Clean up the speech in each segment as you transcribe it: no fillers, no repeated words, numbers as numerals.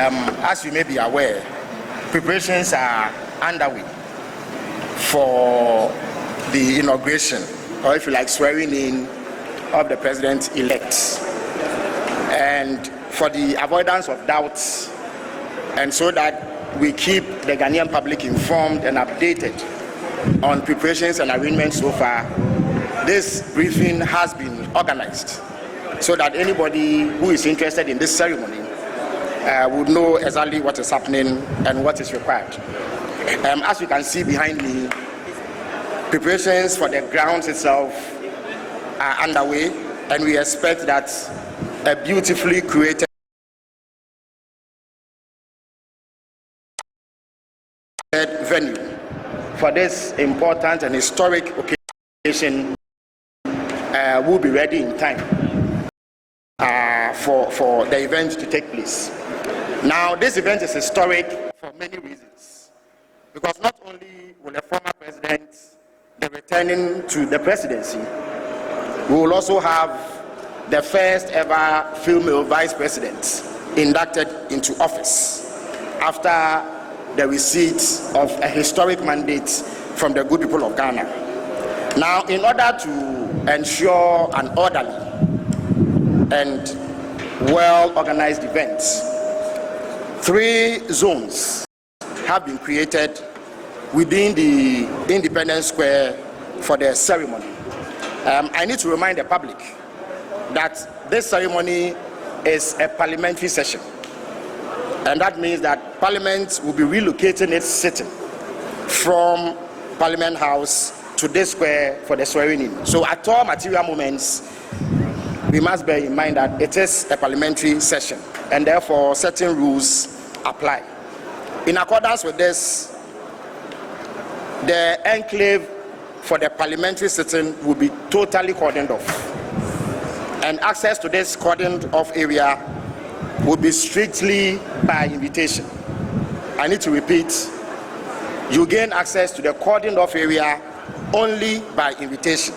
As you may be aware, preparations are underway for the inauguration, or if you like, swearing in of the president-elect. And for the avoidance of doubts, and so that we keep the Ghanaian public informed and updated on preparations and arrangements so far, this briefing has been organized so that anybody who is interested in this ceremony would know exactly what is happening and what is required. As you can see behind me, preparations for the grounds itself are underway, and we expect that a beautifully created venue for this important and historic occasion will be ready in time for the event to take place. Now, this event is historic for many reasons, because not only will a former president be returning to the presidency, we will also have the first ever female vice president inducted into office after the receipt of a historic mandate from the good people of Ghana. Now, in order to ensure an orderly and well-organized event, 3 zones have been created within the Independence Square for the ceremony. I need to remind the public that this ceremony is a parliamentary session, and that means that Parliament will be relocating its sitting from Parliament House to this square for the swearing in. So at all material moments, we must bear in mind that it is a parliamentary session, and therefore certain rules apply. In accordance with this, the enclave for the parliamentary sitting will be totally cordoned off, and access to this cordoned off area will be strictly by invitation. I need to repeat, you gain access to the cordoned off area only by invitation.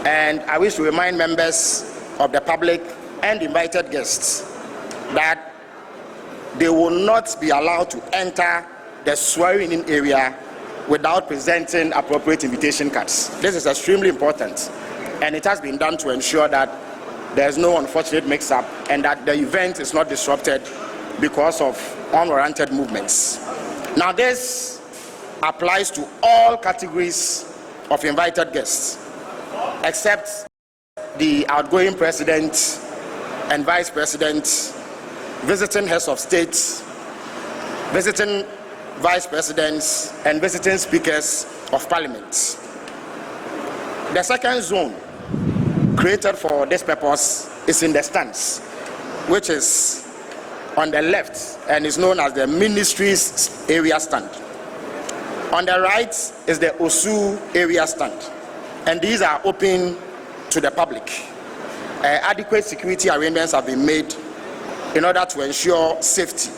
And I wish to remind members of the public and invited guests that they will not be allowed to enter the swearing-in area without presenting appropriate invitation cards. This is extremely important, and it has been done to ensure that there's no unfortunate mix-up and that the event is not disrupted because of unwarranted movements. Now, this applies to all categories of invited guests, except the outgoing president and vice president, visiting heads of state, visiting vice presidents, and visiting speakers of parliament. The second zone created for this purpose is in the stands, which is on the left and is known as the ministry's area stand. On the right is the OSU area stand, and these are open to the public. Adequate security arrangements have been made in order to ensure safety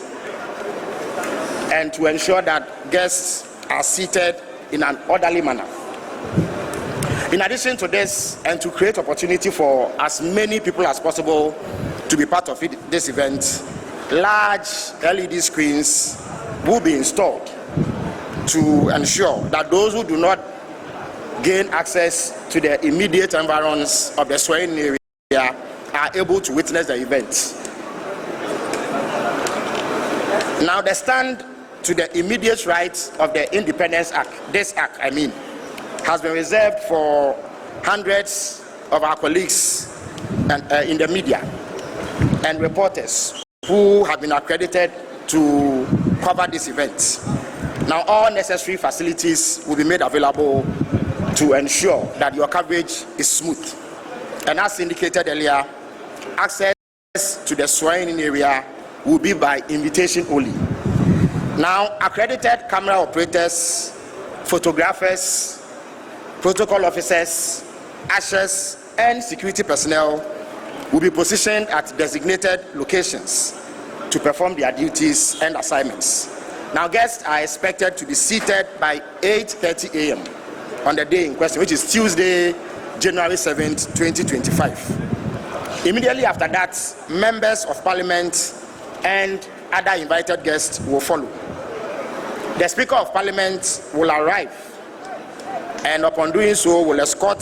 and to ensure that guests are seated in an orderly manner. In addition to this, and to create opportunity for as many people as possible to be part of this event, large LED screens will be installed to ensure that those who do not gain access to the immediate environs of the swearing area are able to witness the event. Now, the stand to the immediate right of the Independence Act, this act, has been reserved for hundreds of our colleagues in the media and reporters who have been accredited to cover this event. Now, all necessary facilities will be made available to ensure that your coverage is smooth. And as indicated earlier, access to the swearing-in area will be by invitation only. Now, accredited camera operators, photographers, protocol officers, ushers, and security personnel will be positioned at designated locations to perform their duties and assignments. Now, guests are expected to be seated by 8:30 a.m. on the day in question, which is Tuesday, January 7th, 2025. Immediately after that, members of parliament and other invited guests will follow. The Speaker of Parliament will arrive, and upon doing so will escort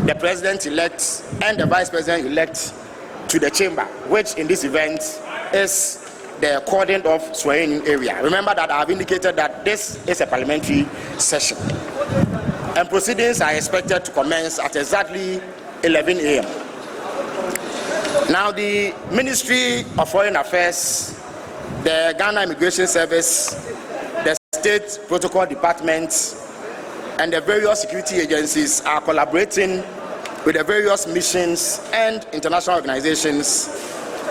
the President-elect and the Vice President-elect to the chamber, which in this event is the cordoned-off swearing-in area. Remember that I have indicated that this is a parliamentary session, and proceedings are expected to commence at exactly 11 a.m. Now, the Ministry of Foreign Affairs, the Ghana Immigration Service, the State Protocol Department, and the various security agencies are collaborating with the various missions and international organizations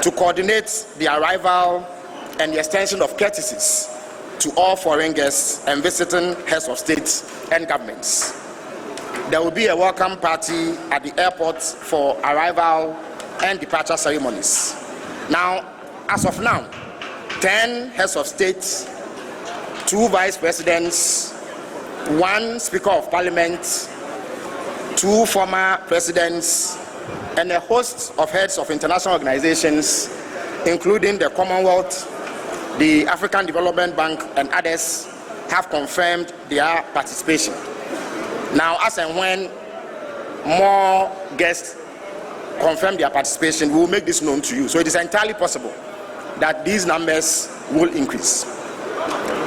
to coordinate the arrival and the extension of courtesies to all foreign guests and visiting heads of state and governments. There will be a welcome party at the airport for arrival and departure ceremonies. Now, as of now, 10 heads of state, 2 vice presidents, 1 Speaker of Parliament, 2 former presidents, and a host of heads of international organizations, including the Commonwealth, the African Development Bank, and others, have confirmed their participation. Now, as and when more guests confirm their participation, we will make this known to you. So it is entirely possible that these numbers will increase.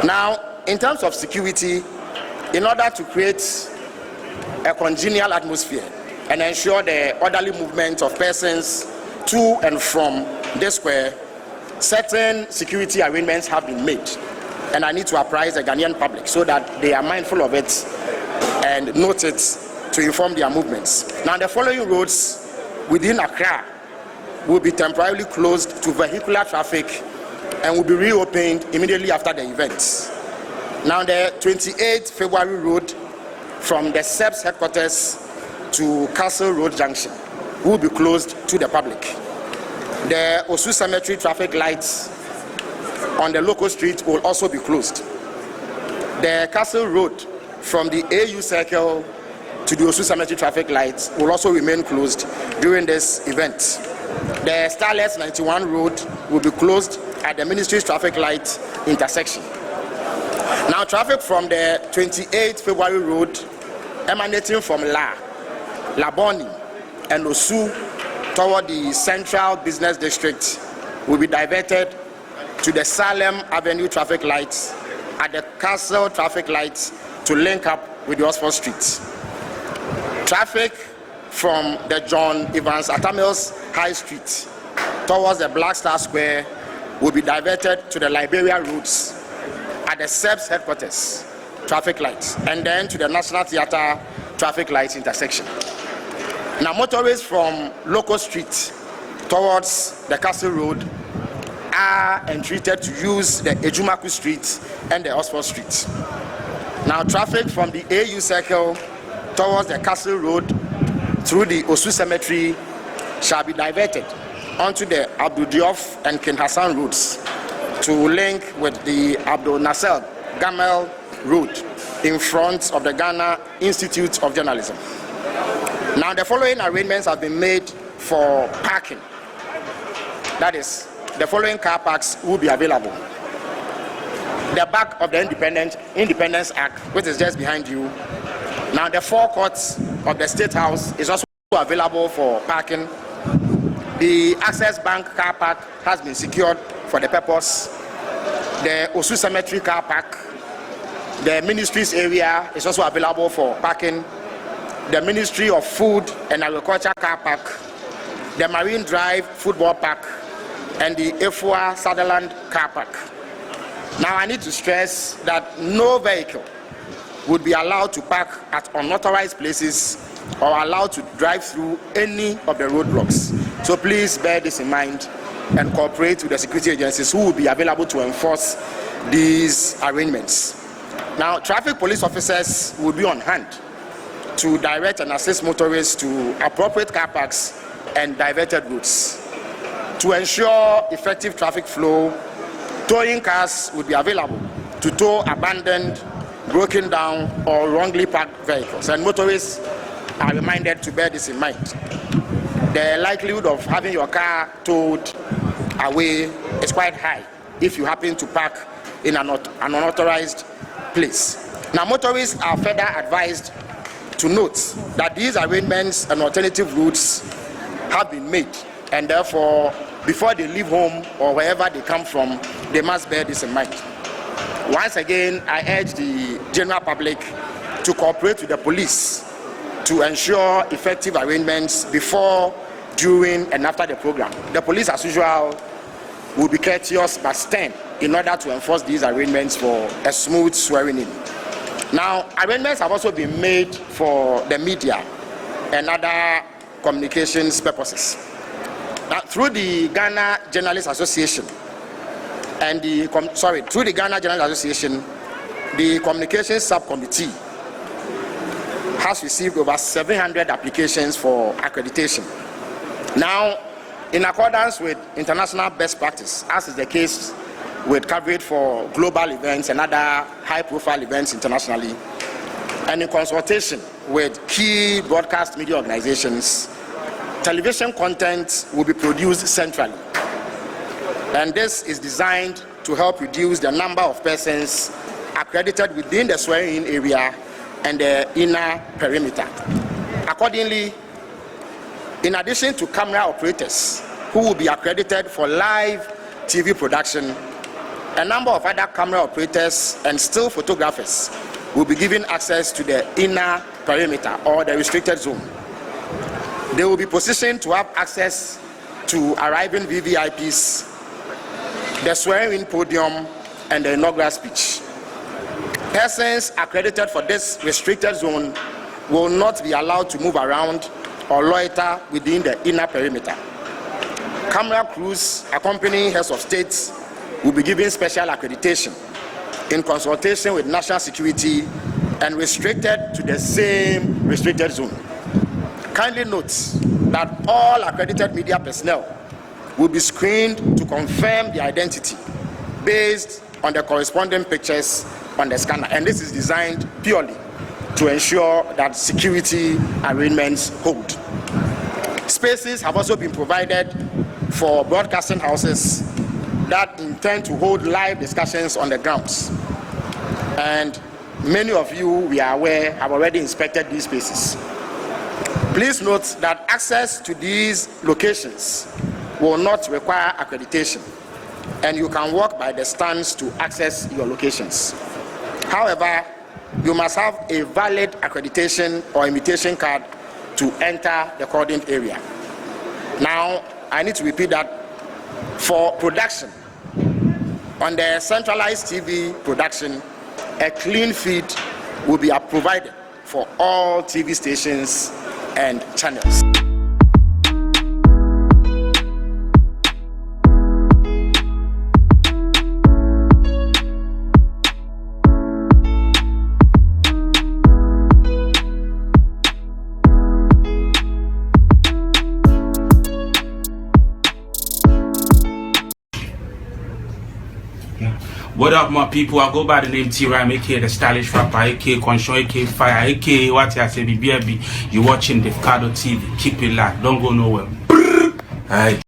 Now, in terms of security, in order to create a congenial atmosphere and ensure the orderly movement of persons to and from the square, certain security arrangements have been made, and I need to apprise the Ghanaian public so that they are mindful of it and note it to inform their movements. Now, the following roads within Accra will be temporarily closed to vehicular traffic and will be reopened immediately after the event. Now, the 28th February road from the SEPS headquarters to Castle Road Junction will be closed to the public. The Osu Cemetery traffic lights on the local street will also be closed. The Castle Road from the AU Circle to the Osu Cemetery traffic lights will also remain closed during this event. The Starlets 91 road will be closed at the Ministry's traffic light intersection. Now, traffic from the 28th February road emanating from Laboni, and Osu toward the Central Business District will be diverted to the Salem Avenue traffic lights at the Castle traffic lights to link up with the Oxford Street. Traffic from the John Evans Atamils High Street towards the Black Star Square will be diverted to the Liberia routes at the SEPS headquarters traffic lights, and then to the National Theatre traffic lights intersection. Now, motorists from Local Street towards the Castle Road are entreated to use the Ejumaku Street and the Oxford Street. Now, traffic from the AU Circle towards the Castle Road through the Osu Cemetery shall be diverted onto the Abdul Diop and King Hassan roads to link with the Abdul Nasser Gamel Road in front of the Ghana Institute of Journalism. Now, the following arrangements have been made for parking. That is, the following car parks will be available. The back of the Independence Act, which is just behind you. Now, the forecourt of the State House is also available for parking. The Access Bank car park has been secured for the purpose. The Osu Cemetery car park, the Ministry's area is also available for parking. The Ministry of Food and Agriculture car park, the Marine Drive football park, and the Efua Sutherland car park. Now, I need to stress that no vehicle would be allowed to park at unauthorized places or allowed to drive through any of the roadblocks. So please bear this in mind and cooperate with the security agencies who will be available to enforce these arrangements. Now, traffic police officers will be on hand to direct and assist motorists to appropriate car parks and diverted routes. To ensure effective traffic flow, towing cars will be available to tow abandoned, broken down, or wrongly parked vehicles, and motorists are reminded to bear this in mind. The likelihood of having your car towed away is quite high if you happen to park in an unauthorized place. Now, motorists are further advised to note that these arrangements and alternative routes have been made, and therefore, before they leave home or wherever they come from, they must bear this in mind. Once again, I urge the general public to cooperate with the police to ensure effective arrangements before, during, and after the program. The police, as usual, will be courteous but stern in order to enforce these arrangements for a smooth swearing in. Now, arrangements have also been made for the media and other communications purposes. Now, through the Ghana Journalists Association and through the Ghana Journalists Association, the Communications Subcommittee has received over 700 applications for accreditation. Now, in accordance with international best practice, as is the case with coverage for global events and other high-profile events internationally, and in consultation with key broadcast media organizations, television content will be produced centrally. And this is designed to help reduce the number of persons accredited within the swearing-in area and the inner perimeter. Accordingly, in addition to camera operators who will be accredited for live TV production, a number of other camera operators and still photographers will be given access to the inner perimeter or the restricted zone. They will be positioned to have access to arriving VVIPs, the swearing-in podium, and the inaugural speech. Persons accredited for this restricted zone will not be allowed to move around or loiter within the inner perimeter. Camera crews accompanying heads of states will be given special accreditation in consultation with national security and restricted to the same restricted zone. Kindly note that all accredited media personnel will be screened to confirm their identity based on the corresponding pictures on the scanner, and this is designed purely to ensure that security arrangements hold. Spaces have also been provided for broadcasting houses that intend to hold live discussions on the grounds, and many of you, we are aware, have already inspected these spaces. Please note that access to these locations will not require accreditation, and you can walk by the stands to access your locations. However, you must have a valid accreditation or invitation card to enter the coordinate area. Now, I need to repeat that for production, on the centralized TV production, a clean feed will be provided for all TV stations and channels. What up, my people? I go by the name T-Rhyme, aka the stylish rapper, aka Conscious, aka Fire, aka what I say, BBB. You're watching Davcado TV. Keep it locked. Don't go nowhere. Alright.